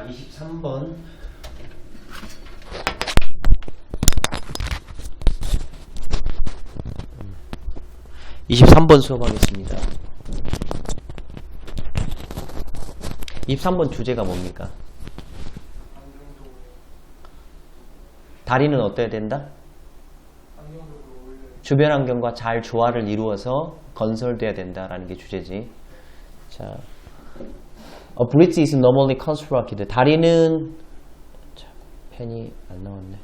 23번. (23번) 수업하겠습니다. 23번 주제가 뭡니까? 다리는 어때야 된다? 주변 환경과 잘 조화를 이루어서 건설돼야 된다라는 게 주제지. 자, A bridge is normally constructed. 다리는, 자, 펜이 안 나왔네.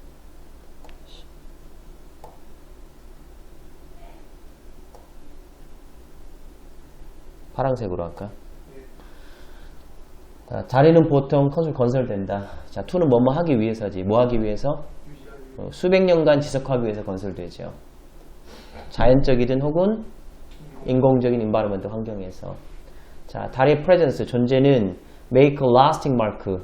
파란색으로 할까? 자, 다리는 보통 건설된다. 자, to는 뭐뭐 하기 위해서지. 뭐 하기 위해서? 수백 년간 지속하기 위해서 건설되죠. 자연적이든 혹은 인공적인 environment 환경에서. 자, 다리의 presence, 존재는 make a lasting mark.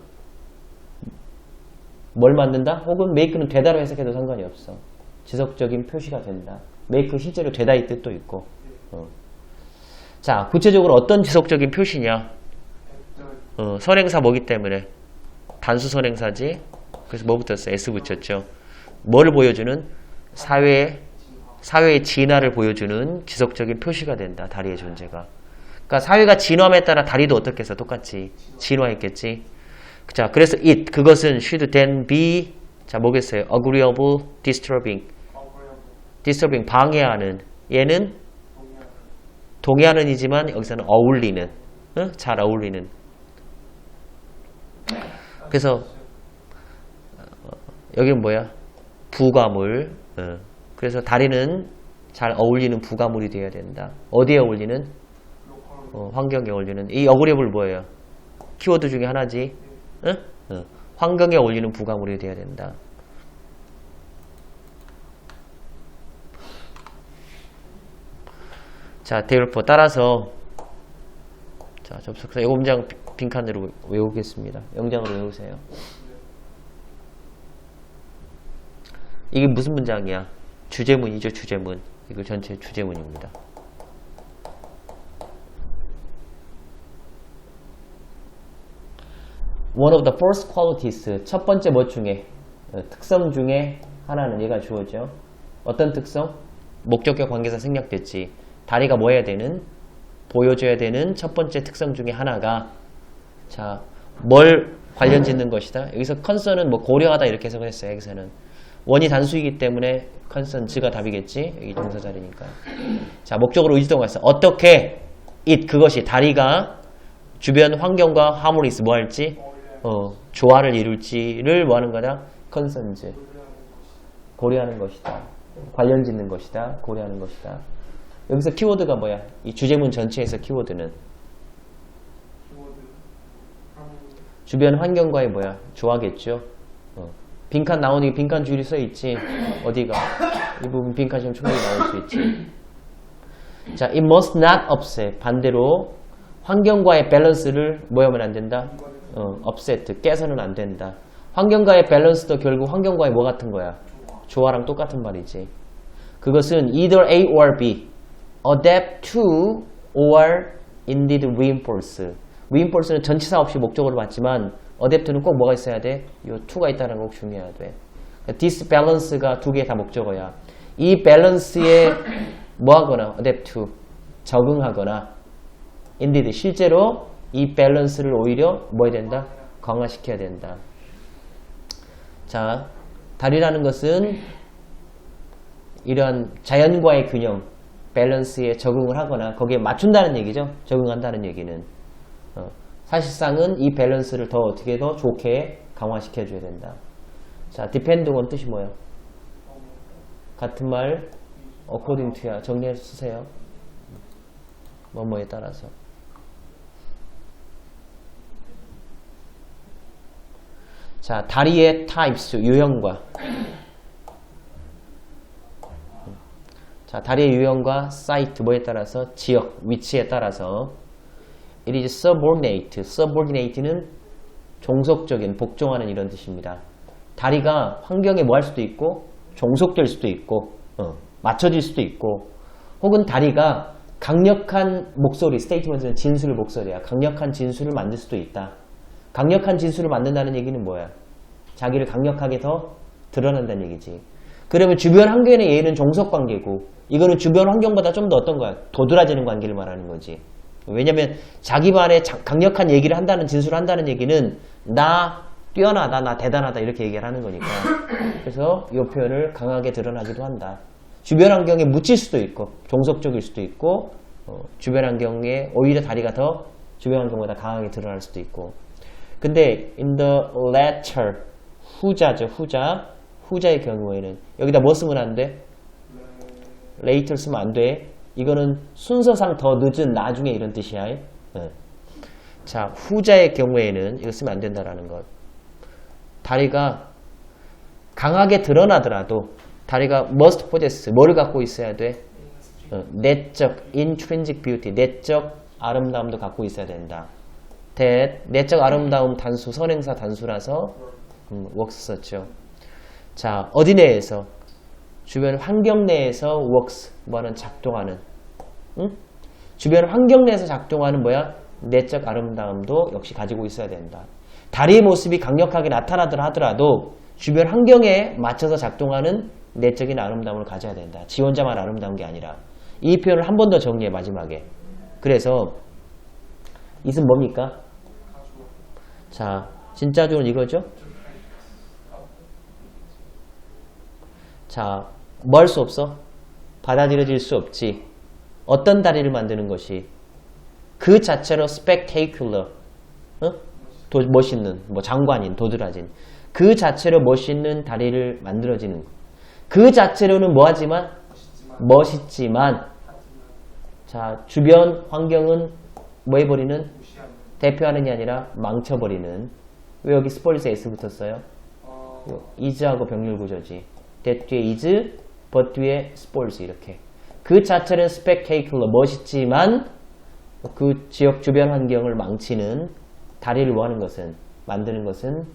뭘 만든다? 혹은 make는 되다로 해석해도 상관이 없어. 지속적인 표시가 된다. make 실제로 되다 이 뜻도 있고. 자, 구체적으로 어떤 지속적인 표시냐? 선행사 뭐기 때문에? 단수 선행사지. 그래서 뭐 붙었어? S 붙였죠. 뭐를 보여주는? 사회의 진화를 보여주는 지속적인 표시가 된다. 다리의 존재가. 그러니까 사회가 진화함에 따라 다리도 어떻게 해서 똑같이 진화했겠지. 자, 그래서 it, 그것은 should then be, 자, 뭐겠어요? agreeable, disturbing, 방해하는. 얘는 동의하는 이지만 여기서는 어울리는, 잘 어울리는. 그래서 여기는 뭐야? 부가물. 그래서 다리는 잘 어울리는 부가물이 되어야 된다. 어디에 어울리는? 환경에 어울리는. 이 어그리블 뭐예요? 키워드 중에 하나지. 환경에 어울리는 부가물이 되어야 된다. 자, therefore 따라서, 자, 접속사 이거 문장 빈칸으로 외우겠습니다. 영장으로 외우세요. 이게 무슨 문장이야? 주제문이죠, 주제문. 이거 전체 주제문입니다. One of the first qualities, 첫 번째 뭐 중에, 특성 중에 하나는 얘가 주어져. 어떤 특성? 목적격 관계사 생략됐지. 다리가 뭐 해야 되는? 보여줘야 되는 첫 번째 특성 중에 하나가, 자, 뭘 관련 짓는 것이다? 여기서 concern은 뭐 고려하다 이렇게 해석을 했어요. 여기서는 원이 단수이기 때문에 concern즈가 답이겠지. 여기 동사 자리니까. 자, 목적으로 의지동사 했어. 어떻게 it, 그것이 다리가 주변 환경과 harmonious 뭐 할지, 조화를 이룰지를 뭐 하는 거다? concern즈, 고려하는 것이다. 관련 짓는 것이다. 고려하는 것이다. 여기서 키워드가 뭐야? 이 주제문 전체에서 키워드는 주변 환경과의 뭐야? 조화겠죠. 빈칸 나오는 게 빈칸 줄이 써있지. 어디가? 이 부분 빈칸 좀 충분히 나올 수 있지. 자, it must not upset. 반대로 환경과의 밸런스를 뭐 하면 안 된다? upset. 깨서는 안 된다. 환경과의 밸런스도 결국 환경과의 뭐 같은 거야? 조화랑 똑같은 말이지. 그것은 either A or B. adapt to or indeed reinforce. reinforce는 전치사 없이 목적으로 봤지만 adapt는 꼭 뭐가 있어야 돼? 요 to가 있다는 거 꼭 중요해야 돼. disbalance가 두 개 다 목적어야. 이 밸런스에 뭐 하거나 adapt to 적응하거나 indeed 실제로 이 밸런스를 오히려 뭐 해야 된다? 강화시켜야 된다. 자, 다리라는 것은 이런 자연과의 균형, 밸런스에 적응을 하거나 거기에 맞춘다는 얘기죠. 적응한다는 얘기는. 사실상은 이 밸런스를 더 어떻게 더 좋게 강화시켜줘야 된다. 자, depend은 뜻이 뭐예요? 같은 말 according to야. 정리해서 쓰세요. 뭐뭐에 따라서. 자, 다리의 types, 유형과. 자, 다리의 유형과 site, 뭐에 따라서? 지역, 위치에 따라서. It is subordinate. subordinate는 종속적인, 복종하는 이런 뜻입니다. 다리가 환경에 뭐 할 수도 있고, 종속될 수도 있고, 맞춰질 수도 있고, 혹은 다리가 강력한 목소리, 스테이트먼트는 진술 목소리야. 강력한 진술을 만들 수도 있다. 강력한 진술을 만든다는 얘기는 뭐야? 자기를 강력하게 더 드러낸다는 얘기지. 그러면 주변 환경의 예는 종속관계고 이거는 주변 환경보다 좀 더 어떤 거야? 도드라지는 관계를 말하는 거지. 왜냐면 자기만의 강력한 얘기를 한다는 진술을 한다는 얘기는 나 뛰어나다, 나 대단하다 이렇게 얘기를 하는 거니까. 그래서 이 표현을 강하게 드러나기도 한다. 주변 환경에 묻힐 수도 있고 종속적일 수도 있고 주변 환경에 오히려 다리가 더 주변 환경보다 강하게 드러날 수도 있고. 근데 in the latter 후자죠. 후자의 경우에는 여기다 뭐 쓰면 안 돼? later 쓰면 안 돼. 이거는 순서상 더 늦은 나중에 이런 뜻이야. 자, 후자의 경우에는 이거 쓰면 안 된다라는 것. 다리가 강하게 드러나더라도 다리가 must possess 뭐를 갖고 있어야 돼? 내적 intrinsic beauty 내적 아름다움도 갖고 있어야 된다. that 내적 아름다움 단수 선행사 단수라서 works 썼죠. 자, 어디 내에서? 주변 환경 내에서 works 뭐는 작동하는 주변 환경 내에서 작동하는 뭐야? 내적 아름다움도 역시 가지고 있어야 된다. 다리의 모습이 강력하게 나타나더라 하더라도 주변 환경에 맞춰서 작동하는 내적인 아름다움을 가져야 된다. 지 혼자만 아름다운 게 아니라. 이 표현을 한 번 더 정리해 마지막에. 그래서 이은 뭡니까? 자, 진짜 주어는 이거죠? 자, 뭐 할 수 없어? 받아들여질 수 없지. 어떤 다리를 만드는 것이 그 자체로 spectacular 멋있는 뭐 장관인 도드라진 그 자체로 멋있는 다리를 만들어지는 그 자체로는 뭐하지만 멋있지만 자 주변 환경은 뭐 해버리는 대표하는 게 아니라 망쳐버리는. 왜 여기 스폴리스 S 붙었어요? is하고 병렬 구조지. that 뒤에 is but 뒤에 스폴리스 이렇게 그 자체는 spectacular 멋있지만 그 지역 주변 환경을 망치는 다리를 뭐하는 것은 만드는 것은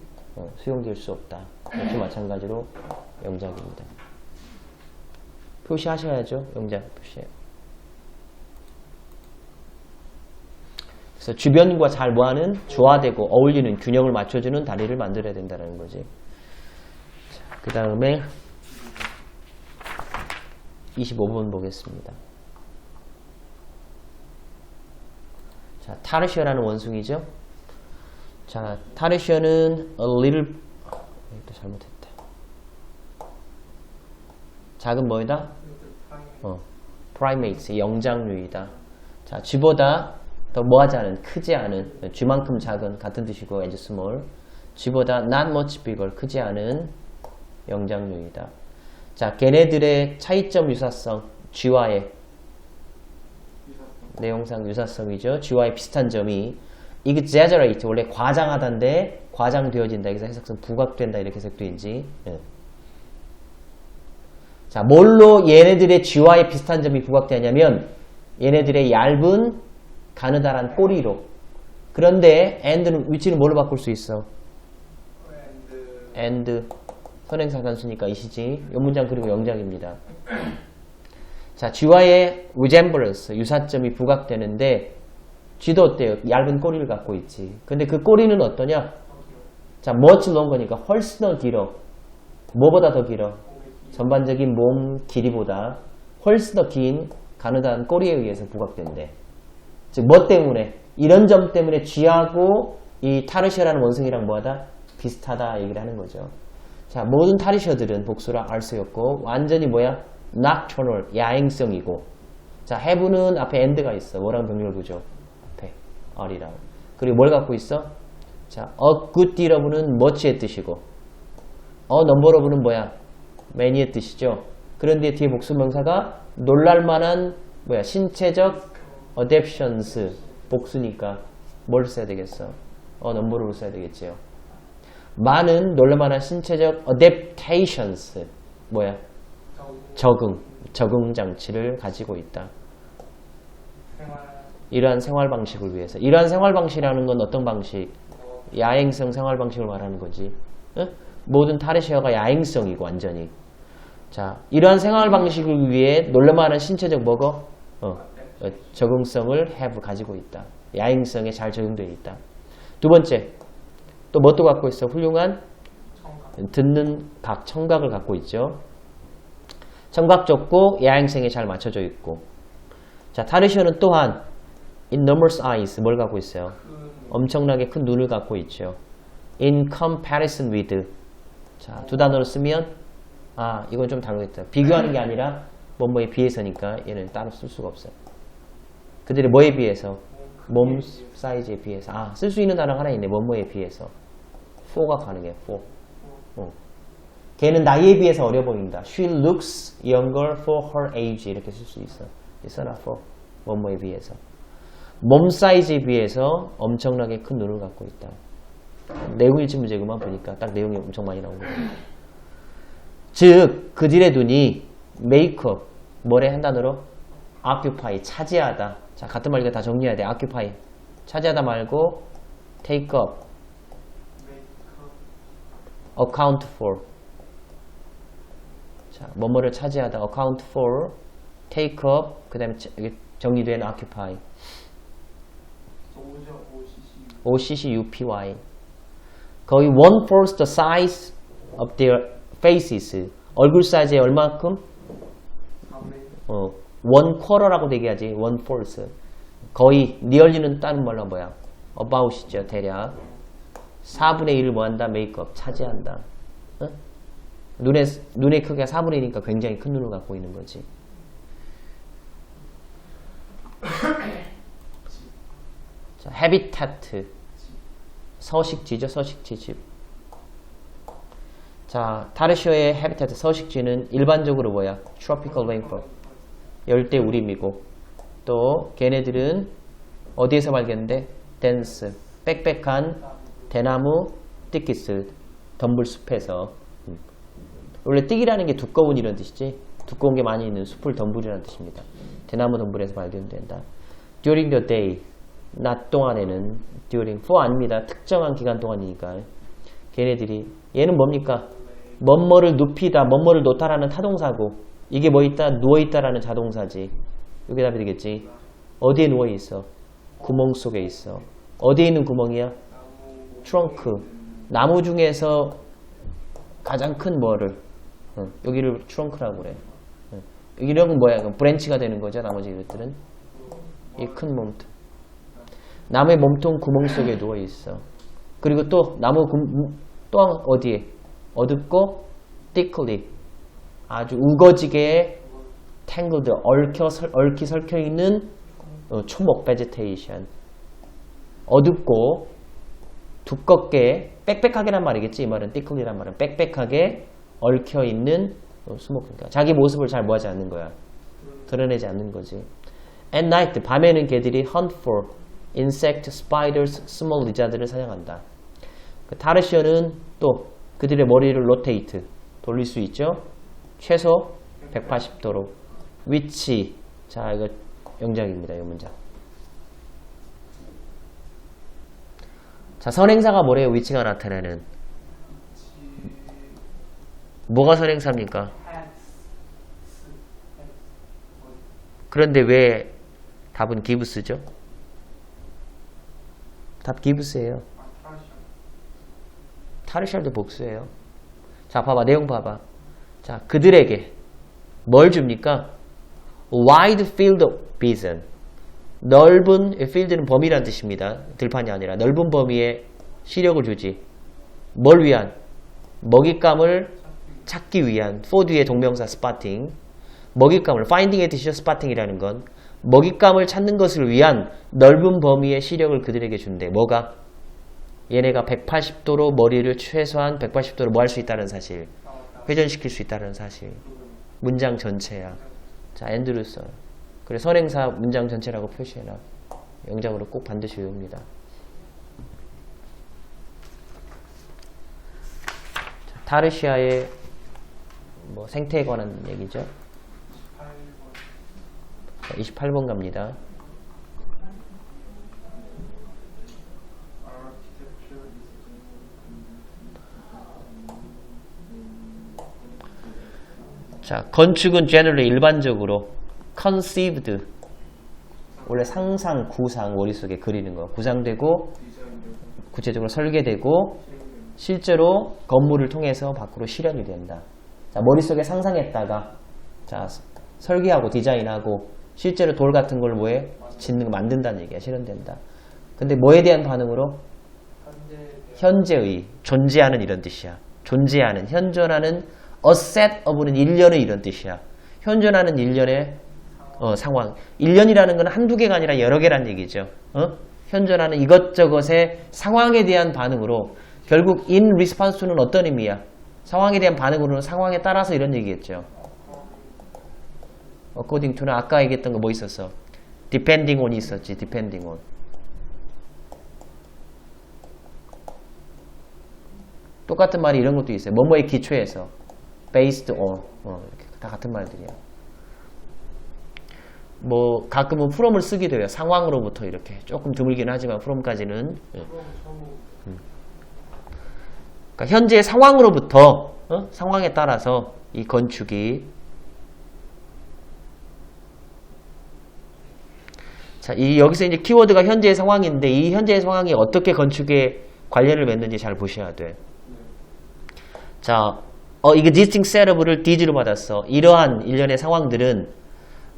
수용될 수 없다. 역시 마찬가지로 영작입니다. 표시하셔야죠. 영작 표시해요. 그래서 주변과 잘 뭐하는 조화되고 어울리는 균형을 맞춰주는 다리를 만들어야 된다는 거지. 그 다음에 25번 보겠습니다. 자, 타르시어라는 원숭이죠. 자, 타르시어는 a little 또 잘못했다. 작은 뭐이다? primates 영장류이다. 자, 쥐보다 더 뭐하지 않은 크지 않은 쥐만큼 작은 같은 뜻이고 as small 쥐보다 not much bigger 크지 않은 영장류이다. 자, 걔네들의 차이점 유사성 쥐와의 내용상 유사성이죠. 쥐와의 비슷한 점이 exaggerate 원래 과장하다인데 과장되어진다. 여기서 해석성 부각된다 이렇게 해석되는지. 자, 뭘로 얘네들의 쥐와의 비슷한 점이 부각되냐면 얘네들의 얇은 가느다란 꼬리로. 그런데 and는 위치는 뭘로 바꿀 수 있어? and 선행사 단수니까 이시지. 이 문장 그리고 영작입니다. 자, 쥐와의 resemblance 유사점이 부각되는데 쥐도 어때요? 얇은 꼬리를 갖고 있지. 근데 그 꼬리는 어떠냐? 자, much longer니까 훨씬 더 길어. 뭐보다 더 길어? 전반적인 몸 길이보다 훨씬 더 긴 가느다란 꼬리에 의해서 부각된대. 즉, 뭐 때문에? 이런 점 때문에 쥐하고 이 타르시어라는 원숭이랑 뭐하다? 비슷하다 얘기를 하는 거죠. 자, 모든 타르시어들은 복수라 알수였고 완전히 뭐야? nocturnal, 야행성이고. 자, have는 앞에 and가 있어. 뭐랑 병렬 구조? 앞에 are랑. 그리고 뭘 갖고 있어? 자, a good deal of는 much의 뜻이고 a number of는 뭐야? many의 뜻이죠. 그런데 뒤에 복수명사가 놀랄만한 뭐야? 신체적 adaptations 복수니까 뭘 써야 되겠어? a number로 써야 되겠지요. 많은 놀랄만한 신체적 adaptations 뭐야? 적응 장치를 가지고 있다. 이러한 생활 방식을 위해서. 이러한 생활 방식이라는 건 어떤 방식? 야행성 생활 방식을 말하는 거지. 응? 모든 타르시어가 야행성이고 완전히. 자, 이러한 생활 방식을 위해 놀랄만한 신체적 뭐고? 적응성을 have 가지고 있다. 야행성에 잘 적용되어 있다. 두 번째, 또 뭣도 갖고 있어? 훌륭한 듣는 각, 청각을 갖고 있죠. 청각 좋고 야행성에 잘 맞춰져 있고. 자, 타르시오는 또한 enormous eyes 뭘 갖고 있어요? 엄청나게 큰 눈을 갖고 있죠. In comparison with. 자, 두 단어를 쓰면 이건 좀 다르겠다. 비교하는 게 아니라 뭐뭐에 비해서니까 얘는 따로 쓸 수가 없어요. 그들이 뭐에 비해서? 몸 사이즈에 비해서. 쓸 수 있는 단어가 하나 있네. 뭐뭐에 비해서. for가 가능해. for. 걔는 나이에 비해서 어려 보인다. She looks younger for her age. 이렇게 쓸 수 있어. 있어나 for. 뭐뭐에 비해서. 몸 사이즈에 비해서 엄청나게 큰 눈을 갖고 있다. 내용 일치 문제구만 보니까 딱 내용이 엄청 많이 나온 거예요. 즉 그들의 눈이 메이크업 뭐래 한 단어로 occupy 차지하다. 자, 같은 말이니까 다 정리해야 돼. occupy 차지하다 말고 take up account for. 자, 뭐뭐를 차지하다 account for take up 그 다음에 정리된 occupy OCCUPY 거의 1/4 the size of their faces. 얼굴 사이즈의 얼마큼? 1/4라고 얘기하지. 1/4 거의 nearly는 다른 말로 뭐야? about이죠. 대략 4분의 1을 뭐한다? 메이크업 차지한다. 눈의 크기가 4분의 1이니까 굉장히 큰 눈을 갖고 있는 거지. 자, habitat 서식지죠. 서식지 집. 자, 타르시오의 habitat 서식지는 일반적으로 뭐야? tropical rainforest 열대 우림이고 또 걔네들은 어디에서 발견돼? dense 빽빽한 대나무 thickets 덤불숲에서. 원래 띠기라는 게 두꺼운 이런 뜻이지. 두꺼운 게 많이 있는 숲을 덤불이라는 뜻입니다. 대나무 덤불에서 발견된다. during the day 낮 동안에는 during for 아닙니다. 특정한 기간 동안이니까 걔네들이 얘는 뭡니까? 뭐뭐를 눕히다, 뭐뭐를 놓다라는 타동사고 이게 뭐 있다? 누워있다라는 자동사지. 이게 답이 되겠지. 어디에 누워있어? 구멍 속에 있어. 어디에 있는 구멍이야? 트렁크. 나무 중에서 가장 큰 뭐를 여기를 트렁크라고 그래. 이런 건 뭐야? 브랜치가 되는 거죠. 나머지 이것들은 이 큰 몸통. 나무의 몸통 구멍 속에 누워 있어. 그리고 또 나무 또 어디에? 어둡고 thickly 아주 우거지게 tangled 얽히 설켜 있는 초목 vegetation. 어둡고 두껍게 빽빽하게란 말이겠지. 이 말은 thickly란 말은 빽빽하게 얽혀 있는 수목. 그러니까 자기 모습을 잘 뭐하지 않는 거야. 드러내지 않는 거지. At night 밤에는 개들이 hunt for insect, spiders, small lizard를 사냥한다. 타르시오는 또 그들의 머리를 rotate 돌릴 수 있죠. 최소 180도로. which 자 이거 영작입니다. 이 문장. 자 선행사가 뭐래요? which가 나타내는 뭐가 선행사입니까? 그런데 왜 답은 gives죠? 답 gives예요. 타르샬도 복수예요. 자 봐봐 내용 봐봐. 자 그들에게 뭘 줍니까? wide field vision 넓은 field는 범위란 뜻입니다. 들판이 아니라 넓은 범위의 시력을 주지. 뭘 위한? 먹잇감을 찾기 위한. for 뒤에 동명사 spotting 먹잇감을 finding의 뜻이죠. spotting이라는 건 먹잇감을 찾는 것을 위한 넓은 범위의 시력을 그들에게 준대. 뭐가? 얘네가 180도로 머리를 최소한 180도로 뭐 할 수 있다는 사실. 회전시킬 수 있다는 사실. 문장 전체야. 자, 앤드루스. 그래 선행사 문장 전체라고 표시해라. 영작으로 꼭 반드시 외웁니다. 자, 타르시아의 뭐 생태에 관한 얘기죠. 28번 갑니다. 자, 건축은 generally 일반적으로 conceived 원래 상상, 구상 머릿속에 그리는 거 구상되고 구체적으로 설계되고 실제로 건물을 통해서 밖으로 실현이 된다. 자, 머릿속에 상상했다가 자, 설계하고 디자인하고 실제로 돌 같은 걸 뭐해? 짓는 거 만든다는 얘기야. 실현된다. 근데 뭐에 대한 반응으로? 현재의, 존재하는 이런 뜻이야. 존재하는, 현존하는 a set of는 일련의 이런 뜻이야. 현존하는 일련의 상황. 일련이라는 건 한두 개가 아니라 여러 개란 얘기죠. 현존하는 이것저것의 상황에 대한 반응으로 결국 in response는 어떤 의미야? 상황에 대한 반응으로는 상황에 따라서 이런 얘기겠죠. according to는 아까 얘기했던 거 뭐 있었어? depending on이 있었지. depending on. 똑같은 말이 이런 것도 있어요. 뭐뭐에 기초해서 based on. 이렇게 다 같은 말들이야. 뭐 가끔은 from을 쓰기도 해요. 상황으로부터 이렇게 조금 드물긴 하지만 from까지는. 그러니까 현재의 상황으로부터 상황에 따라서 이 건축이 자, 여기서 이제 키워드가 현재의 상황인데 이 현재의 상황이 어떻게 건축에 관련을 맺는지 잘 보셔야 돼. 자, 이게 distinct setup을 DG로 받았어. 이러한 일련의 상황들은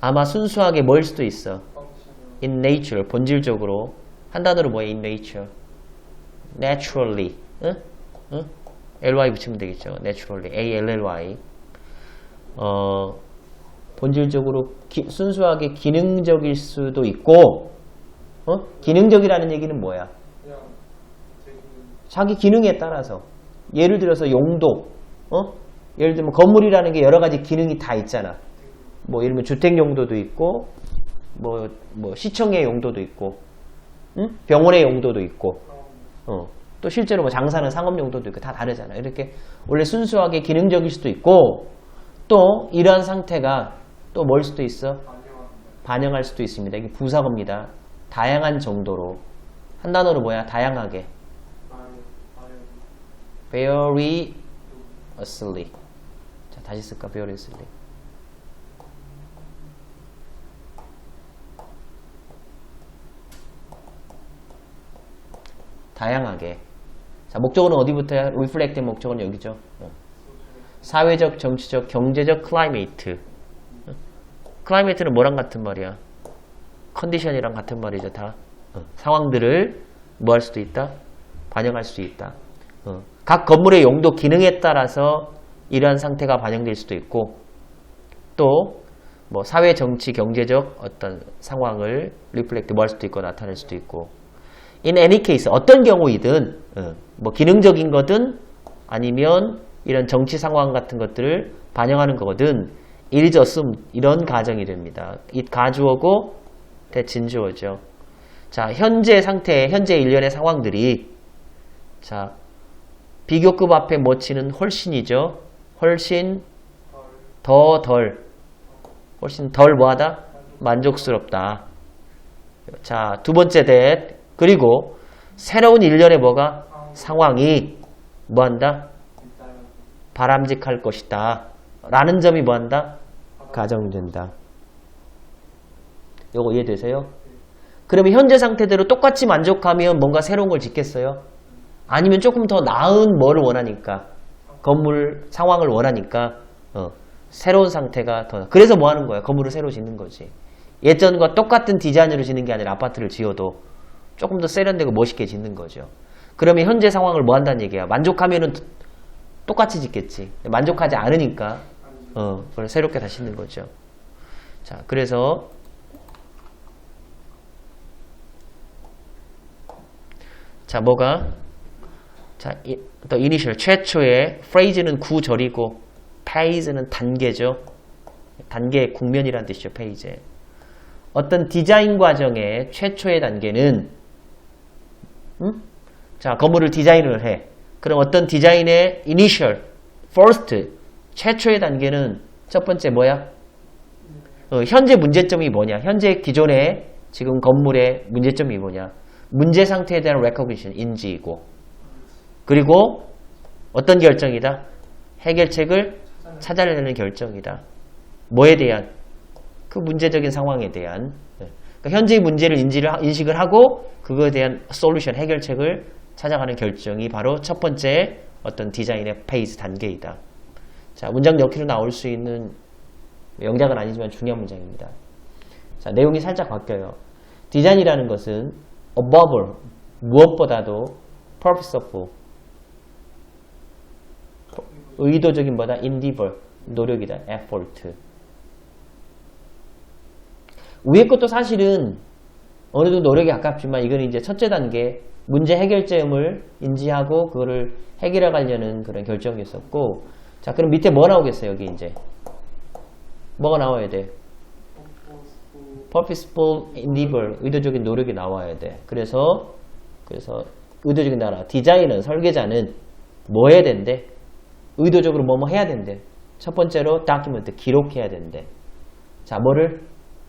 아마 순수하게 뭐일 수도 있어. in nature, 본질적으로. 한 단어로 뭐야? in nature. naturally. ly 붙이면 되겠죠. naturally. A-L-L-Y. 본질적으로 순수하게 기능적일 수도 있고, 기능적이라는 얘기는 뭐야? 자기 기능에 따라서. 예를 들어서 용도, 예를 들면 건물이라는 게 여러 가지 기능이 다 있잖아. 뭐 예를 들면 주택 용도도 있고, 뭐 시청의 용도도 있고, 병원의 용도도 있고, 또 실제로 뭐 장사는 상업 용도도 있고 다 다르잖아. 이렇게 원래 순수하게 기능적일 수도 있고, 또 이러한 상태가 또 뭘 수도 있어? 반영할 수도 있습니다. 이게 부사어입니다. 다양한 정도로. 한 단어로 뭐야? 다양하게. variously. 자, 다시 쓸까? variously. 다양하게. 자, 목적어는 어디부터야? reflect 목적어는 여기죠. 사회적, 정치적, 경제적 climate. climate는 뭐랑 같은 말이야? 컨디션이랑 같은 말이죠. 다. 상황들을 뭐 할 수도 있다? 반영할 수 있다. 각 건물의 용도 기능에 따라서 이러한 상태가 반영될 수도 있고 또 뭐 사회, 정치, 경제적 어떤 상황을 reflect 뭐 할 수도 있고 나타낼 수도 있고 in any case 어떤 경우이든 뭐 기능적인 거든 아니면 이런 정치 상황 같은 것들을 반영하는 거거든 it is assumed 이런 가정이 됩니다. it 가주어고 대진주어죠. 자, 현재 상태, 현재 일련의 상황들이 자 비교급 앞에 뭐 치는 훨씬이죠. 훨씬 훨씬 덜 뭐하다? 만족스럽다. 자, 두 번째 that 그리고 새로운 일련의 뭐가? 상황이 뭐한다? 바람직할 것이다. 라는 점이 뭐한다? 가정된다. 요거 이해되세요? 그러면 현재 상태대로 똑같이 만족하면 뭔가 새로운 걸 짓겠어요? 아니면 조금 더 나은 뭐를 원하니까 건물 상황을 원하니까 새로운 상태가 더 그래서 뭐 하는 거야? 건물을 새로 짓는 거지. 예전과 똑같은 디자인으로 짓는 게 아니라 아파트를 지어도 조금 더 세련되고 멋있게 짓는 거죠. 그러면 현재 상황을 뭐 한다는 얘기야? 만족하면은 똑같이 짓겠지. 만족하지 않으니까 그걸 새롭게 다시 짓는 거죠. 자, 그래서 자, 뭐가? 자, 또 이니셜 최초의 phrase는 구절이고 phase는 단계죠. 단계 국면이란 뜻이죠. phase. 어떤 디자인 과정의 최초의 단계는 자, 건물을 디자인을 해. 그럼 어떤 디자인의 initial, first, 최초의 단계는 첫 번째 뭐야? 현재 문제점이 뭐냐? 현재 기존의 지금 건물의 문제점이 뭐냐? 문제 상태에 대한 recognition, 인지이고 그리고 어떤 결정이다? 해결책을 찾아내는 결정이다. 뭐에 대한? 그 문제적인 상황에 대한 그러니까 현재의 문제를 인식을 하고 그거에 대한 솔루션, 해결책을 찾아가는 결정이 바로 첫 번째 어떤 디자인의 페이스 단계이다. 자, 문장 넣기로 나올 수 있는 영작은 아니지만 중요한 문장입니다. 자, 내용이 살짝 바뀌어요. 디자인이라는 것은 above all, 무엇보다도 purposeful, 의도적인 보다 endeavor, 노력이다, effort. 위에 것도 사실은 어느 정도 노력에 가깝지만 이거는 이제 첫째 단계 문제 해결점을 인지하고 그거를 해결해 가려는 그런 결정이었었고, 자, 그럼 밑에 뭐 나오겠어요? 여기 이제 뭐가 나와야 돼? purposeful endeavor, 의도적인 노력이 나와야 돼. 그래서 의도적인 나라, 디자인은, 설계자는 뭐 해야 된대? 의도적으로 뭐뭐 해야 된대. 첫 번째로 document, 기록해야 된대. 자, 뭐를?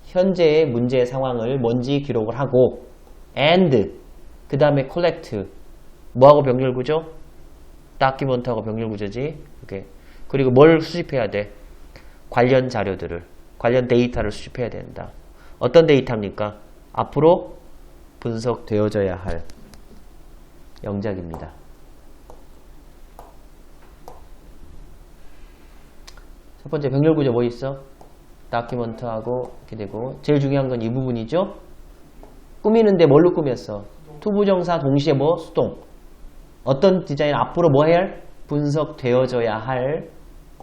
현재의 문제의 상황을 뭔지 기록을 하고, and 그 다음에 collect, 뭐하고 병렬구조? document하고 병렬구조지. 이렇게. 그리고 뭘 수집해야 돼? 관련 자료들을, 관련 데이터를 수집해야 된다. 어떤 데이터입니까? 앞으로 분석되어져야 할 영작입니다. 첫 번째 병렬구조 뭐 있어? 다큐먼트하고 이렇게 되고, 제일 중요한 건 이 부분이죠. 꾸미는데 뭘로 꾸몄어? 투부정사 동시에 뭐? 수동. 어떤 디자인 앞으로 뭐 해야 할? 분석되어져야 할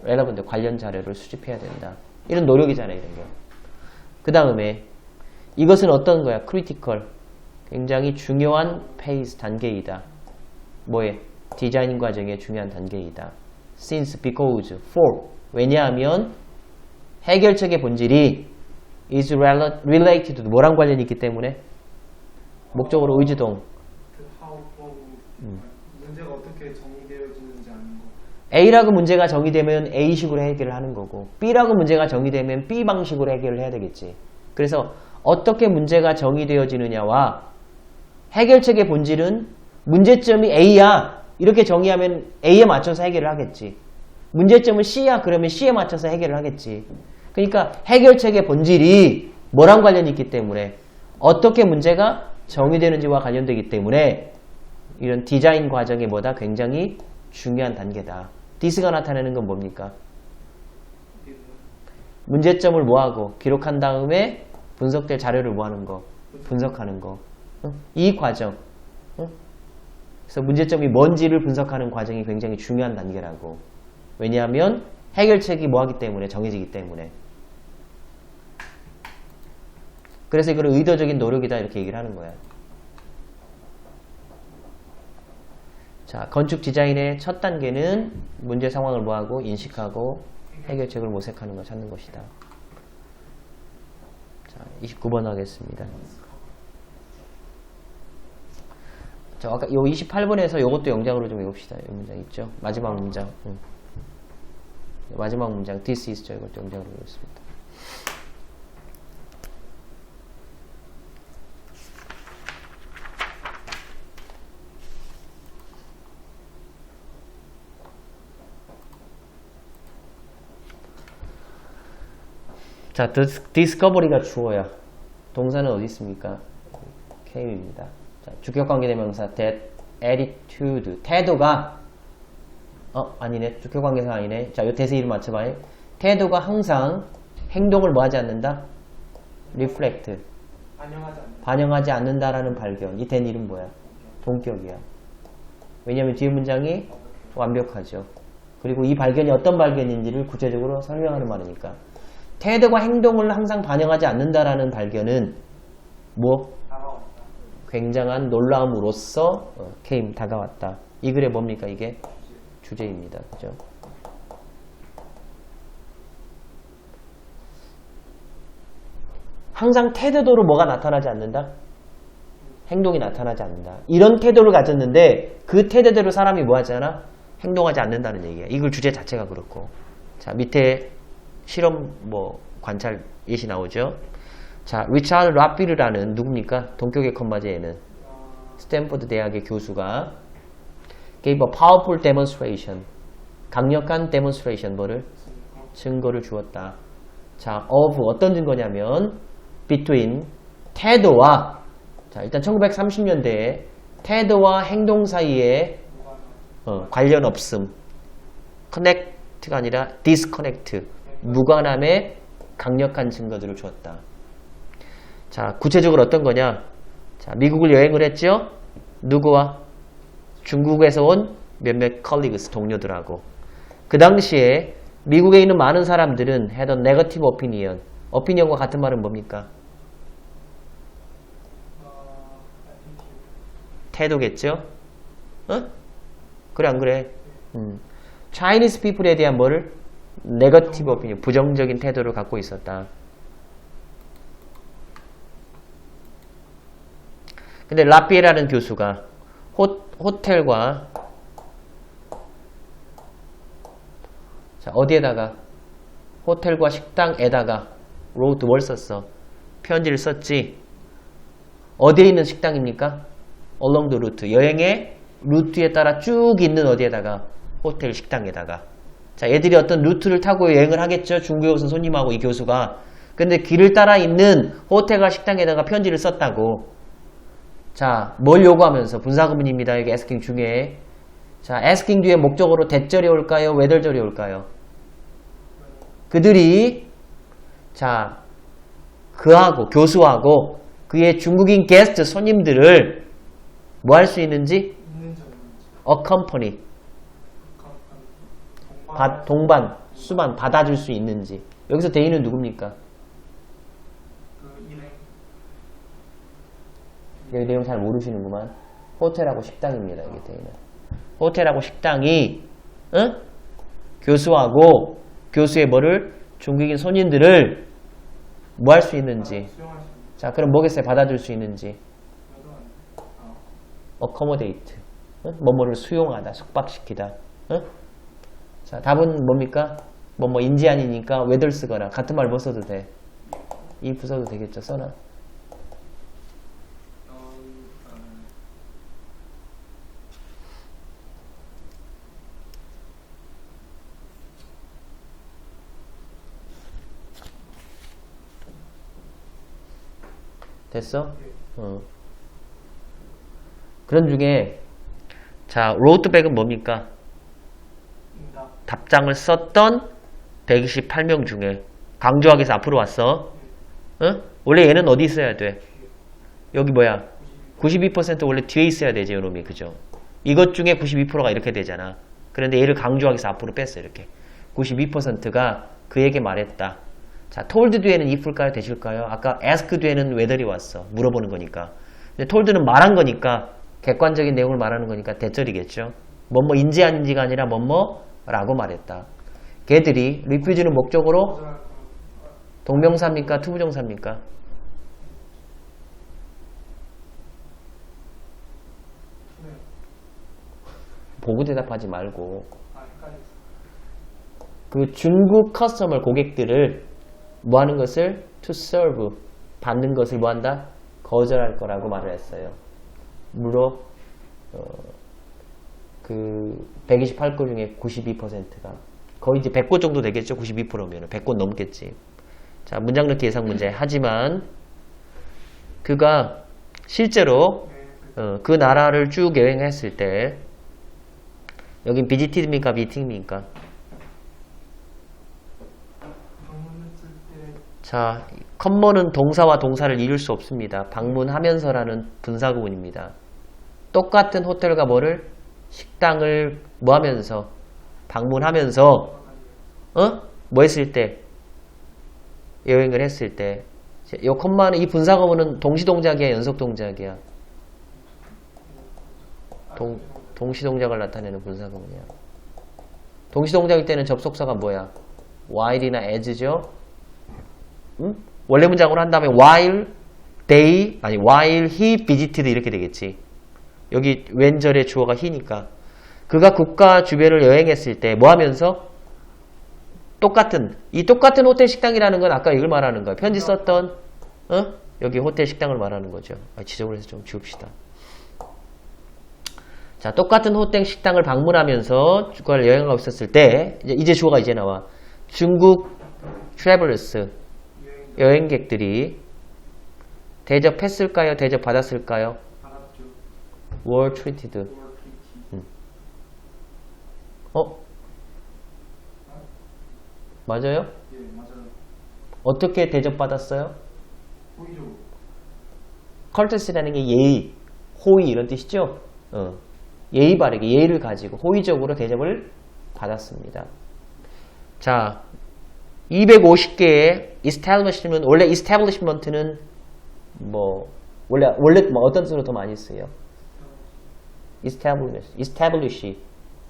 relevant 관련 자료를 수집해야 된다. 이런 노력이잖아요, 이런 거. 그 다음에 이것은 어떤 거야? critical. 굉장히 중요한 페이스 단계이다. 뭐에? 디자인 과정의 중요한 단계이다. since, because, for. 왜냐하면 해결책의 본질이 is related to 뭐랑 관련이 있기 때문에 목적으로 의지동. 문제가 어떻게 정의되어지는지 아는 거. A라고 문제가 정의되면 A식으로 해결을 하는 거고, B라고 문제가 정의되면 B 방식으로 해결을 해야 되겠지. 그래서 어떻게 문제가 정의되어지느냐와 해결책의 본질은 문제점이 A야. 이렇게 정의하면 A에 맞춰서 해결을 하겠지. 문제점은 C야. 그러면 C에 맞춰서 해결을 하겠지. 그러니까 해결책의 본질이 뭐랑 관련이 있기 때문에 어떻게 문제가 정의되는지와 관련되기 때문에 이런 디자인 과정이 뭐다? 굉장히 중요한 단계다. this가 나타내는 건 뭡니까? 문제점을 뭐하고 기록한 다음에 분석될 자료를 뭐하는 거? 분석하는 거. 이 과정. 그래서 문제점이 뭔지를 분석하는 과정이 굉장히 중요한 단계라고. 왜냐하면 해결책이 뭐하기 때문에 정해지기 때문에. 그래서 이걸 의도적인 노력이다 이렇게 얘기를 하는 거야. 자, 건축 디자인의 첫 단계는 문제 상황을 뭐하고 인식하고 해결책을 모색하는 걸 찾는 것이다. 자, 29번 하겠습니다. 자, 아까 요 28번에서 요것도 영작으로 좀 읽읍시다. 이 문장 있죠? 마지막 문장. 마지막 문장 this is죠. 이것도 영작으로 읽었습니다. 자, discovery가 주어야. 동사는 어디 있습니까? came입니다. 자, 주격관계대명사 that attitude. 태도가 아니네. 주격관계사 아니네. 자, 요 대세 이름 맞춰봐요. 태도가 항상 행동을 뭐 하지 않는다? reflect. 반영하지 않는다라는 발견. 이 된 이름 뭐야? 동격이야. 왜냐면 뒤에 문장이 완벽하죠. 그리고 이 발견이 어떤 발견인지를 구체적으로 설명하는 말이니까. 태도가 행동을 항상 반영하지 않는다라는 발견은 뭐? 굉장한 놀라움으로써 came, 다가왔다. 이 글에 뭡니까? 이게 주제입니다. 그죠? 항상 태도로 뭐가 나타나지 않는다? 행동이 나타나지 않는다. 이런 태도를 가졌는데 그 태도대로 사람이 뭐 하잖아? 행동하지 않는다는 얘기야. 이글 주제 자체가 그렇고. 자, 밑에 실험 관찰 예시 나오죠. 자, 리차드 라피르라는 누굽니까? 동격의 컴마제에는 스탠포드 대학의 교수가 gave a powerful demonstration. 강력한 demonstration 뭐를? 증거를 주었다. 자, of 어떤 증거냐면 between 태도와 자, 일단 1930년대에 태도와 행동 사이에 무관한. 관련 없음. connect가 아니라 disconnect. 무관함의 강력한 증거들을 주었다. 자, 구체적으로 어떤 거냐? 자, 미국을 여행을 했죠? 누구와? 중국에서 온 몇몇 colleagues, 동료들하고. 그 당시에 미국에 있는 많은 사람들은 had a negative opinion. opinion과 같은 말은 뭡니까? 태도겠죠? 어? 그래 안 그래? Chinese people에 대한 뭐를? negative opinion, 부정적인 태도를 갖고 있었다. 근데 라피에라는 교수가 호텔과 자, 어디에다가? 호텔과 식당에다가 wrote 뭘 썼어? 편지를 썼지. 어디에 있는 식당입니까? along the route. 여행의 루트에 따라 쭉 있는 어디에다가? 호텔 식당에다가. 자, 얘들이 어떤 루트를 타고 여행을 하겠죠? 중국에 오신 손님하고 이 교수가. 근데 길을 따라 있는 호텔과 식당에다가 편지를 썼다고. 자, 뭘 요구하면서? 분사구문입니다. 여기 asking 중에. 자, asking 뒤에 목적어로 대절이 올까요? 외덜절이 올까요? 그들이 자, 그하고 교수하고 그의 중국인 게스트 손님들을 뭐 할 수 있는지? 있는지 없는지. accompany. 동반, 수반 받아줄 수 있는지. 여기서 대인은 누굽니까? 그 일행. 여기 내용 잘 모르시는구만. 호텔하고 식당입니다. 여기 대인은. 호텔하고 식당이 교수하고 교수의 뭐를? 중국인 손님들을 뭐 할 수 있는지. 수용할 수 있는. 자, 그럼 뭐겠어요? 받아줄 수 있는지. 여도 아니고. accommodate. 뭐뭐를 수용하다, 숙박시키다. 자, 답은 뭡니까? 뭐뭐 인지 아니니까 whether 쓰거나 같은 말 뭐 써도 돼? if 써도 되겠죠? 써놔. 됐어? 그런 중에 자, 로드백은 뭡니까? 응답. 답장을 썼던 128명 중에 강조하기 위해서 앞으로 왔어. 원래 얘는 어디 있어야 돼? 여기 뭐야? 92% 원래 뒤에 있어야 되지, 이놈이. 그죠? 이것 중에 92%가 이렇게 되잖아. 그런데 얘를 강조하기 위해서 앞으로 뺐어, 이렇게. 92%가 그에게 말했다. 자, told 뒤에는 if일까요? 되실까요? 아까 ask 뒤에는 whether이 왔어. 물어보는 거니까. 근데 told는 말한 거니까, 객관적인 내용을 말하는 거니까 대절이겠죠. 뭐뭐 인지 아닌지가 아니라 뭐뭐라고 말했다. 걔들이 refuse는 목적으로 거절할 거. 동명사입니까? 투부정사입니까? 네. 보고 대답하지 말고 헷갈렸어. 그 중국 커스터머 고객들을 뭐 하는 것을 to serve 받는 것을 뭐 한다? 거절할 거라고 말을 했어요. 물론 그 128건 중에 92%가 거의 이제 100건 정도 되겠죠. 92%면 100건 넘겠지. 자, 문장 넣기 예상 문제. 하지만 그가 실제로 그 나라를 쭉 여행했을 때 여긴 비지티드입니까? 미팅입니까? 방문했을 때 자, 컴먼은 동사와 동사를 이룰 수 없습니다. 방문하면서라는 분사구문입니다. 똑같은 호텔과 뭐를? 식당을 뭐 하면서? 방문하면서 뭐 했을 때? 여행을 했을 때. 이 컴먼은 이 분사구문은 동시동작이야, 연속동작이야? 동시동작을 나타내는 분사구문이야. 동시동작일 때는 접속사가 뭐야? while이나 as죠? 원래 문장으로 한다면 while he visited 이렇게 되겠지. 여기 왼절의 주어가 he니까. 그가 국가 주변을 여행했을 때 뭐 하면서? 이 똑같은 호텔 식당이라는 건 아까 이걸 말하는 거야. 편지 썼던 여기 호텔 식당을 말하는 거죠. 지적을 해서 좀 지웁시다. 자, 똑같은 호텔 식당을 방문하면서 그걸 여행하고 있었을 때 이제 주어가 이제 나와. 중국 travelers 여행객들이 대접했을까요? 대접받았을까요? 받았죠. were treated. or treated. 맞아요? 예, 맞아요. 어떻게 대접받았어요? 호의적으로. courtesy라는 게 예의, 호의 이런 뜻이죠? 예의 바르게, 예의를 가지고 호의적으로 대접을 받았습니다. 자, 250개의 establishment, 원래 establishment는 원래 어떤 뜻으로 더 많이 쓰여요? establish,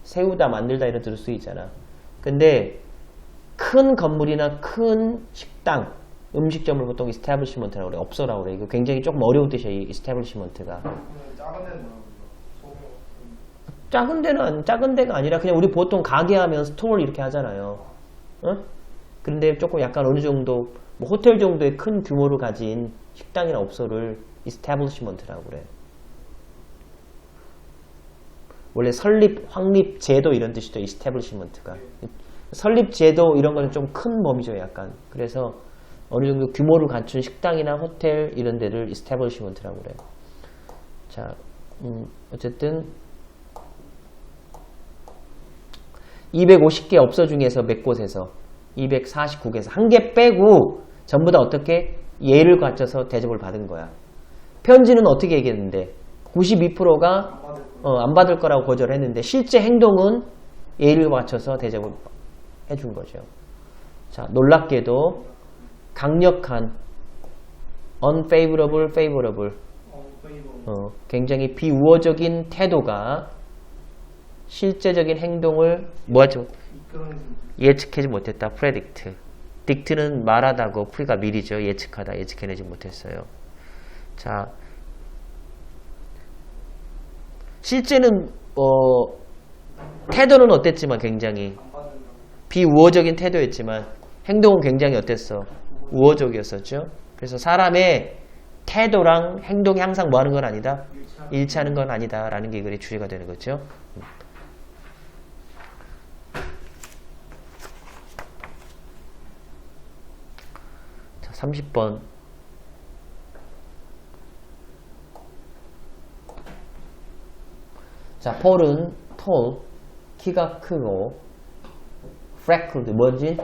세우다, 만들다 이런 뜻으로 쓰이잖아. 근데 큰 건물이나 큰 식당, 음식점을 보통 establishment라고 그래. 업소라고 그래. 이거 굉장히 조금 어려운 뜻이야, 이 establishment가. 작은 데는 뭐라고 작은 데가 아니라 그냥 우리 보통 가게 하면 스토어 이렇게 하잖아요. 그런데 조금 약간 어느 정도, 호텔 정도의 큰 규모를 가진 식당이나 업소를 establishment라고 그래. 원래 설립, 확립, 제도 이런 뜻이죠, establishment가. 설립, 제도 이런 거는 좀 큰 범위죠, 약간. 그래서 어느 정도 규모를 갖춘 식당이나 호텔 이런 데를 establishment라고 그래요. 자, 어쨌든 250개 업소 중에서 몇 곳에서 249개에서 한 개 빼고 전부 다 어떻게 예를 갖춰서 대접을 받은 거야. 편지는 어떻게 얘기했는데 92%가 안 받을 거라고 거절했는데 실제 행동은 예를 갖춰서 대접을 해준 거죠. 자, 놀랍게도 강력한 unfavorable, favorable 굉장히 비우호적인 태도가 실제적인 행동을 뭐하죠? 예측하지 못했다. predict. dict는 말하다고 pre가 미리죠. 예측하다. 예측해내지 못했어요. 자, 실제는 태도는 어땠지만 굉장히 비우호적인 태도였지만 행동은 굉장히 어땠어? 우호적이었었죠. 그래서 사람의 태도랑 행동이 항상 뭐 하는 건 아니다? 일치하는 건 아니다. 라는 게 이거의 주제가 되는 거죠. 자, 30번. 자, 폴은 tall, 키가 크고 freckled, 뭐지?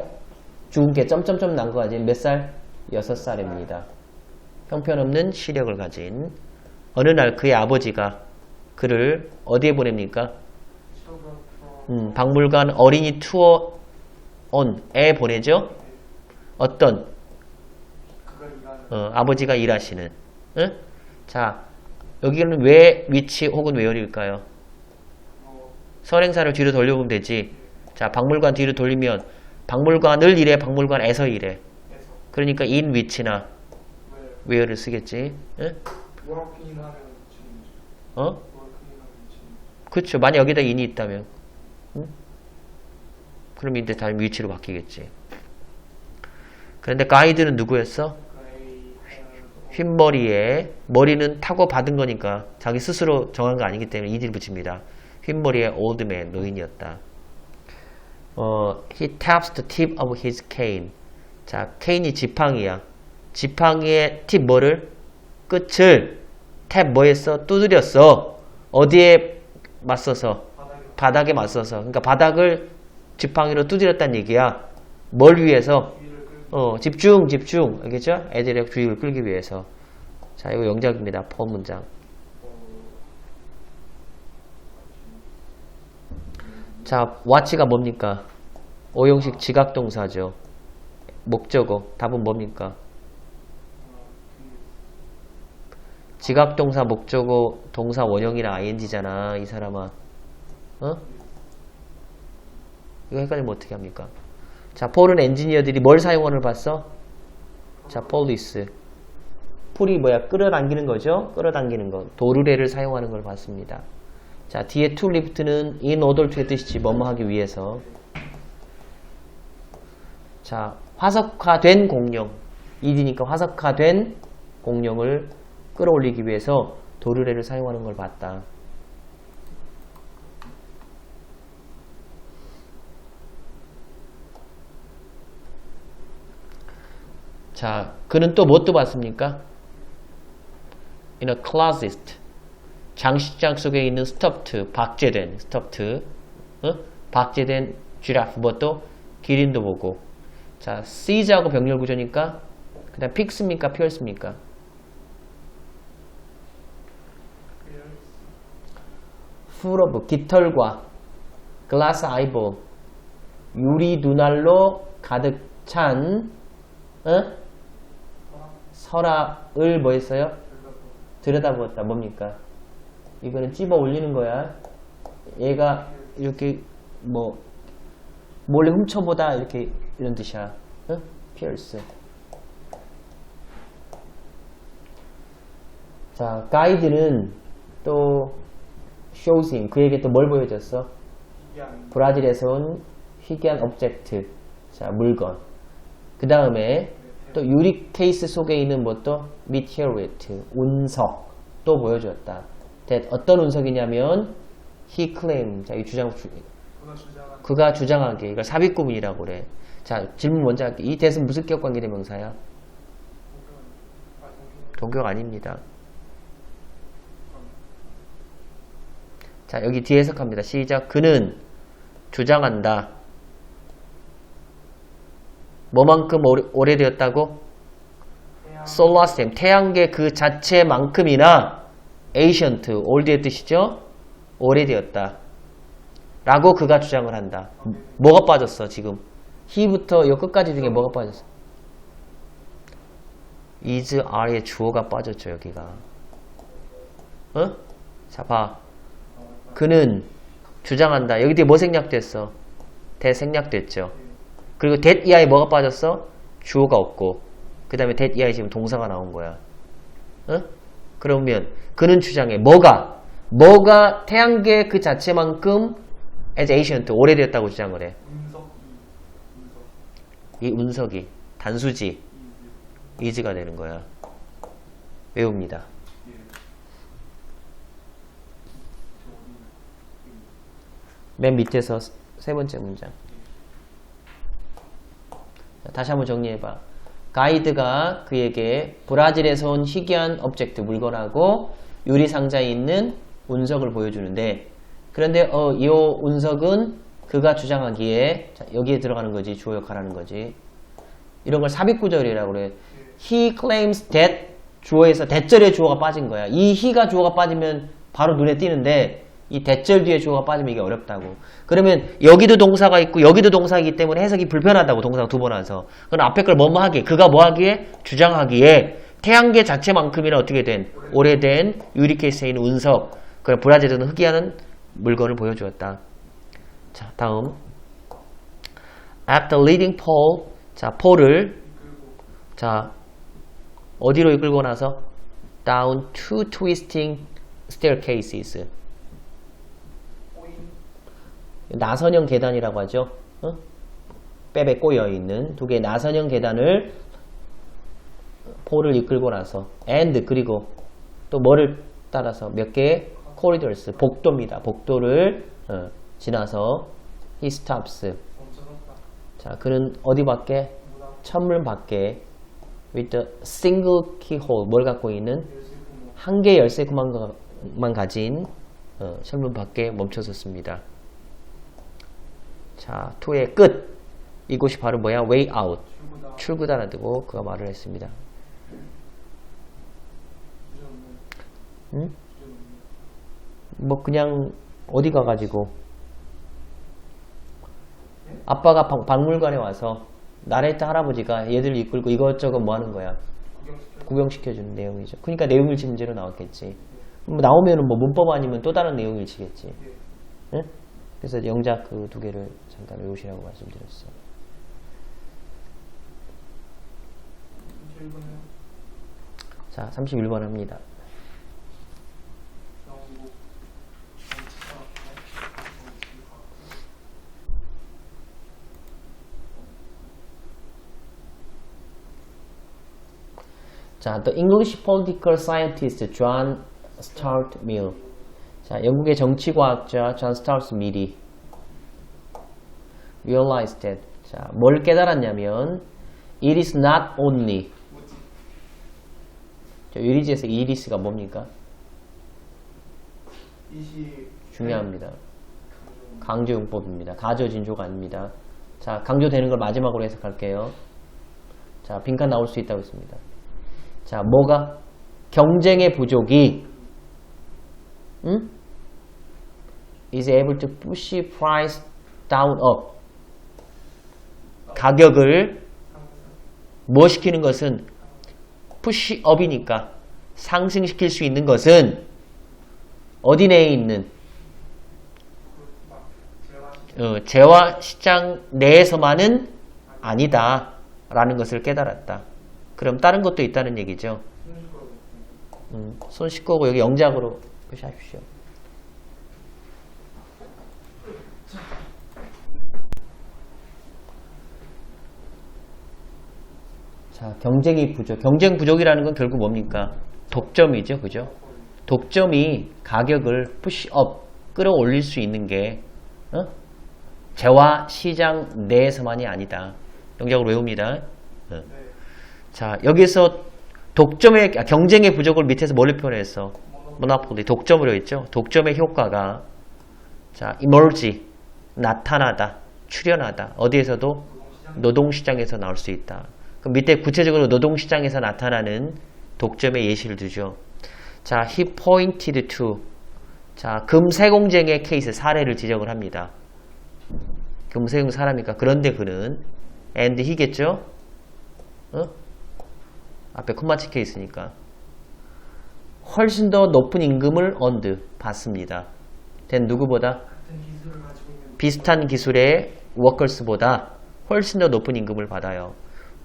주근깨 점점점 난 거 가진 몇 살? 6살입니다. 형편없는 시력을 가진 어느 날 그의 아버지가 그를 어디에 보냅니까? 박물관 어린이 투어 on에 보내죠? 어떤? 아버지가 일하시는. 응? 자, 여기는 왜 위치 혹은 where일까요? 선행사를 뒤로 돌려보면 되지. 자, 박물관 뒤로 돌리면 박물관을 이래, 박물관에서 이래. 그러니까 in which나 where를 쓰겠지. 응? 그렇죠. 만약 여기다 in이 있다면. 응? 그럼 이제 다음 위치로 바뀌겠지. 그런데 가이드는 누구였어? 흰머리에, 머리는 타고 받은 거니까 자기 스스로 정한 거 아니기 때문에 이디를 붙입니다. 흰머리의 old man, 노인이었다. He taps the tip of his cane. 자, cane이 지팡이야. 지팡이의 팁 뭐를? 끝을 탭 뭐 했어? 두드렸어. 어디에 맞서서? 바닥에 맞서서. 그러니까 바닥을 지팡이로 두드렸다는 얘기야. 뭘 위해서? 집중. 알겠죠? 애들의 주의를 끌기 위해서. 자, 이거 영작입니다. 포 문장. 자, watch가 뭡니까? 오형식 지각동사죠. 목적어. 답은 뭡니까? 지각동사, 목적어, 동사 원형이랑 ing잖아. 이 사람아. 이거 헷갈리면 어떻게 합니까? 자, 폴은 엔지니어들이 뭘 사용하는 걸 봤어? 자, police. 폴이 뭐야? 끌어당기는 거죠? 끌어당기는 거. 도르래를 사용하는 걸 봤습니다. 자, 뒤에 to lift는 in order to의 뜻이지. 뭐뭐 하기 위해서. 자, 화석화된 공룡. ED니까 화석화된 공룡을 끌어올리기 위해서 도르래를 사용하는 걸 봤다. 자, 그는 또 뭣도 봤습니까? In a closet. 장식장 속에 있는 스토프트, 박제된 스토프트, 박제된 쥐라프, 뭣도 기린도 보고. 자, seize하고 병렬 구조니까 그 다음 픽스입니까? 피어스입니까? full of 깃털과 glass eyeball 유리 눈알로 가득 찬 서랍을 뭐 했어요? 들여다보았다. 뭡니까? 이거는 찝어 올리는 거야. 얘가 이렇게 뭐 몰래 훔쳐보다 이렇게 이런 뜻이야. 피어스. 자, 가이드는 또 shows him. 그에게 또 뭘 보여줬어? 브라질에서 온 희귀한 오브젝트. 자, 물건. 그 다음에 또 유리 케이스 속에 있는 것도 meteorite, 운석 또 보여줬다. 어떤 운석이냐면 he claimed. 자, 이 주장 그가 주장하기에 이걸 삽입구문이라고 그래. 자, 질문 먼저 할게. 이 대은 무슨 기억 관계 대명사야? 동격 아닙니다. 자, 여기 뒤에 해석합니다. 시작. 그는 주장한다. 뭐만큼 오래되었다고? solar system, 태양계 그 자체만큼이나 ancient, old의 뜻이죠? 오래되었다. 라고 그가 주장을 한다. 뭐가 빠졌어, 지금? he부터 요 끝까지 중에 뭐가 빠졌어? is, are의 주어가 빠졌죠, 여기가. 자, 봐. 그는 주장한다. 여기 뒤에 뭐 생략됐어? 대생략됐죠. 그리고 that 이하에 뭐가 빠졌어? 주어가 없고 그 다음에 that 이하에 지금 동사가 나온 거야. 그러면 그는 주장해. 뭐가 태양계 그 자체만큼 as ancient, 오래되었다고 주장을 해. 이 운석이 단수지 is가 되는 거야. 외웁니다. 맨 밑에서 세 번째 문장. 다시 한번 정리해봐. 가이드가 그에게 브라질에서 온 희귀한 오브젝트, 물건하고 유리상자에 있는 운석을 보여주는데, 그런데 이 운석은 그가 주장하기에, 자, 여기에 들어가는 거지, 주어 역할하는 거지. 이런 걸 삽입구절이라고 그래. He claims that, 주어에서 대절의 주어가 빠진 거야. 이 he가 주어가 빠지면 바로 눈에 띄는데 이 대절 뒤에 주어가 빠지면 이게 어렵다고. 그러면 여기도 동사가 있고 여기도 동사이기 때문에 해석이 불편하다고. 동사가 두 번 와서. 그럼 앞에 걸 뭐뭐 하기에, 그가 뭐 하기에? 주장하기에 태양계 자체만큼이나 어떻게 된? 오래된 유리 케이스에 있는 운석, 그 브라질에서는 희귀한 물건을 보여주었다. 자, 다음. After leading Paul, 자, 폴을 자, 어디로 이끌고 나서? Down two twisting staircases. 나선형 계단이라고 하죠. 빽빽 꼬여있는 두 개의 나선형 계단을 폴을 이끌고 나서 and 그리고 또 뭐를 따라서 몇 개의 corridors, 복도입니다. 복도를 지나서 he stops. 자, 그는 어디 밖에? 천문 밖에 with a single keyhole, 뭘 갖고 있는? 한 개의 열쇠 구멍만 가진 천문 밖에 멈춰섰습니다. 자, 2의 끝. 이곳이 바로 뭐야? way out. 출구다라 두고 그가 말을 했습니다. 응? 뭐 그냥 어디 가가지고 아빠가 박물관에 와서 나레이터 할아버지가 얘들을 이끌고 이것저것 뭐 하는 거야? 구경시켜주는 내용이죠. 그러니까 내용일치 문제로 나왔겠지. 뭐 나오면은 뭐 문법 아니면 또 다른 내용일치겠지. 응? 그래서 영작 그 두 개를 잠깐 외우시라고 말씀드렸어요. 자, 31번 합니다. 자, The English political scientist John Stuart Mill. 자, 영국의 정치과학자 존 스타우트 밀이 realized that. 자, 뭘 깨달았냐면 it is not only. 자, 유리지에서 it is가 뭡니까? 이시 중요합니다. 강조용법입니다. 가저진조가 아닙니다. 자, 강조되는 걸 마지막으로 해석할게요. 자, 빈칸 나올 수 있다고 했습니다. 자, 뭐가? 경쟁의 부족이 is able to push price down up. 가격을 뭐 시키는 것은 push up이니까 상승시킬 수 있는 것은 어디 내에 있는 재화 시장 내에서만은 아니다 라는 것을 깨달았다. 그럼 다른 것도 있다는 얘기죠. 손 씻고 오고 여기 영작으로 표시하십시오. 자, 경쟁이 부족. 경쟁 부족이라는 건 결국 뭡니까? 독점이죠. 그죠? 독점이 가격을 푸시업, 끌어올릴 수 있는 게 재화 시장 내에서만이 아니다. 영작으로 외웁니다. 자, 여기서 경쟁의 부족을 밑에서 뭘로 표현했어? 모노폴리, 독점으로 했죠. 독점의 효과가 자, emerge, 나타나다, 출현하다. 어디에서도? 노동시장에서 나올 수 있다. 그럼 밑에 구체적으로 노동시장에서 나타나는 독점의 예시를 두죠. 자, he pointed to. 자, 금세공쟁의 케이스, 사례를 지적을 합니다. 금세공 사람이니까. 그런데 그는, and he겠죠? 앞에 콤마치 케이스니까. 훨씬 더 높은 임금을 받습니다. 된 누구보다? 비슷한 기술의 워커스보다 훨씬 더 높은 임금을 받아요.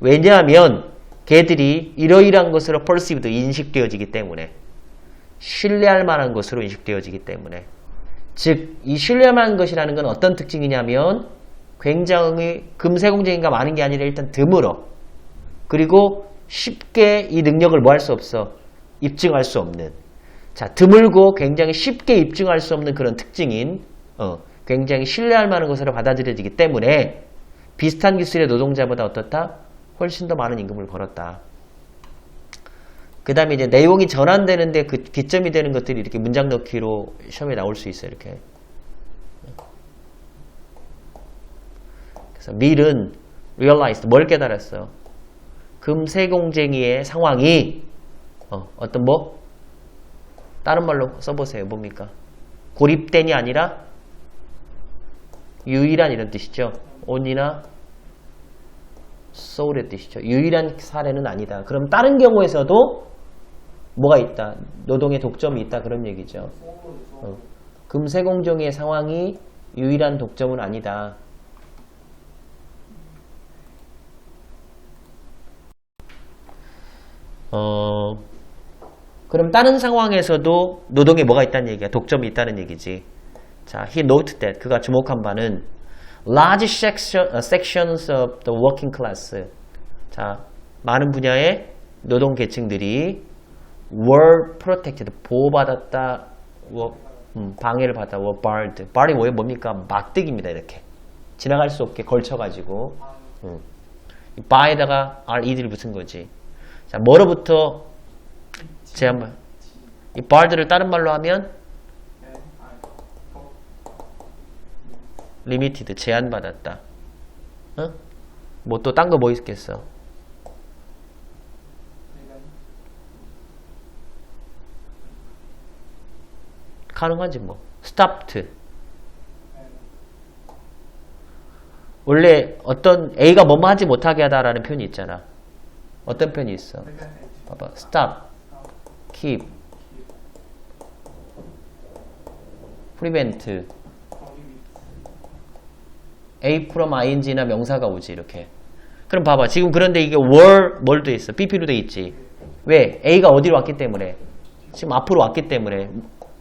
왜냐하면 걔들이 이러이러한 것으로 perceived, 인식되어지기 때문에, 신뢰할 만한 것으로 인식되어지기 때문에. 즉, 이 신뢰할 만한 것이라는 건 어떤 특징이냐면 굉장히 금세공쟁이가 많은 게 아니라 일단 드물어. 그리고 쉽게 이 능력을 뭐 할 수 없어? 입증할 수 없는. 자, 드물고 굉장히 쉽게 입증할 수 없는 그런 특징인 굉장히 신뢰할 만한 것으로 받아들여지기 때문에 비슷한 기술의 노동자보다 어떻다? 훨씬 더 많은 임금을 벌었다. 그 다음에 이제 내용이 전환되는데 그 기점이 되는 것들이 이렇게 문장 넣기로 시험에 나올 수 있어요. 이렇게. 그래서 밀은 realized, 뭘 깨달았어요? 금세공쟁이의 상황이 어떤 뭐? 다른 말로 써보세요. 뭡니까? 고립된이 아니라 유일한 이런 뜻이죠. only나 soul의 뜻이죠. 유일한 사례는 아니다. 그럼 다른 경우에서도 뭐가 있다? 노동의 독점이 있다. 그런 얘기죠. 금세공정의 상황이 유일한 독점은 아니다. 그럼 다른 상황에서도 노동에 뭐가 있다는 얘기야? 독점이 있다는 얘기지. 자, he noted that. 그가 주목한 바는 large sections of the working class. 자, 많은 분야의 노동 계층들이 were protected. 보호받았다. 방해를 받았다. were barred. bar이 뭡니까? 막대기입니다. 이렇게. 지나갈 수 없게 걸쳐가지고. bar에다가 red를 붙은 거지. 자, 뭐로부터 제한말. 이 barred를 다른 말로 하면 limited, 제한받았다. 뭐 또 딴 거 뭐 있겠어? 가능하지 뭐. stopped. 원래 어떤 A가 뭐뭐 하지 못하게 하다라는 표현이 있잖아. 어떤 표현이 있어? 봐봐. stop, keep, prevent. A from ing나 명사가 오지 이렇게. 그럼 봐봐. 지금 그런데 이게 were 뭘 돼 있어? BP로 돼 있지. 왜? A가 어디로 왔기 때문에? 지금 앞으로 왔기 때문에.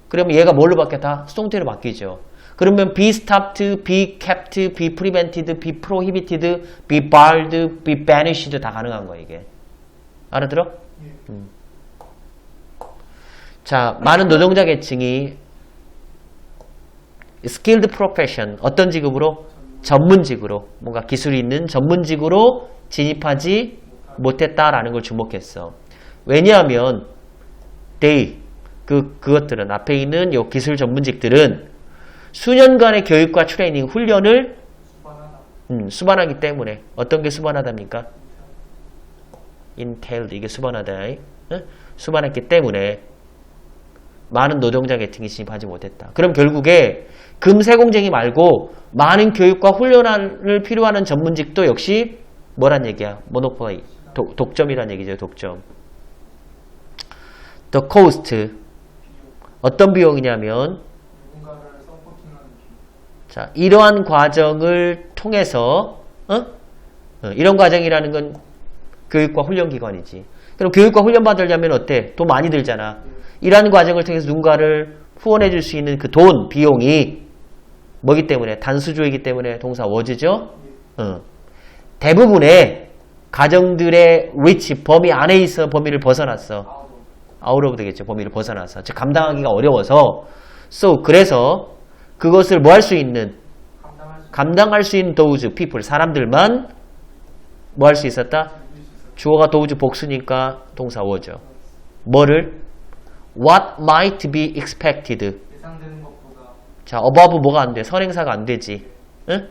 그러면 얘가 뭘로 바뀌었다? 수동태로 바뀌죠. 그러면 be stopped, be kept, be prevented, be prohibited, be barred, be banished 다 가능한 거야 이게. 알아들어? 자, 많은 노동자 계층이 skilled profession, 어떤 직업으로? 전문직으로, 뭔가 기술이 있는 전문직으로 진입하지 못했다라는 걸 주목했어. 왜냐하면 they, 그것들은 앞에 있는 요 기술 전문직들은 수년간의 교육과 트레이닝, 훈련을 수반하다. 수반하기 때문에 어떤 게 수반하답니까? entailed 이게 수반하다. 수반했기 때문에 많은 노동자 계층이 진입하지 못했다. 그럼 결국에 금세공쟁이 말고 많은 교육과 훈련을 필요하는 전문직도 역시 뭐란 얘기야? 모노폴리, 독점이란 얘기죠. 독점. The cost 어떤 비용이냐면 누군가를 서포팅하는 비용. 자 이러한 과정을 통해서 이런 과정이라는 건 교육과 훈련 기관이지. 그럼 교육과 훈련 받으려면 어때? 돈 많이 들잖아. 이러한 과정을 통해서 누군가를 후원해 줄 수 있는 그 돈, 비용이 뭐기 때문에? 단수조이기 때문에 동사 was죠? 대부분의 가정들의 reach, 범위 안에 있어 범위를 벗어났어. out of 되겠죠. 범위를 벗어나서. 즉 감당하기가 어려워서 그래서 그것을 뭐 할 수 있는 감당할 수 있는 those people, 사람들만 뭐 할 수 있었다? 주어가 those 복수니까 동사 was죠. 뭐를? What might be expected. 예상되는 것보다 자, above 뭐가 안 돼? 선행사가 안 되지. 응?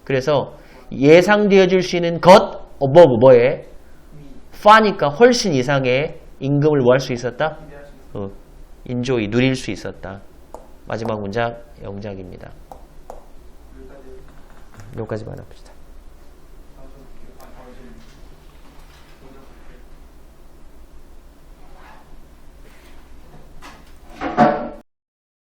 그래서 예상되어질 수 있는 것 above 뭐에? far니까 훨씬 이상의 임금을 뭐 할 수 있었다? 기대할 수 있어. enjoy, 누릴 수 있었다. 마지막 문장, 영작입니다. 여기까지. 여기까지만 합시다.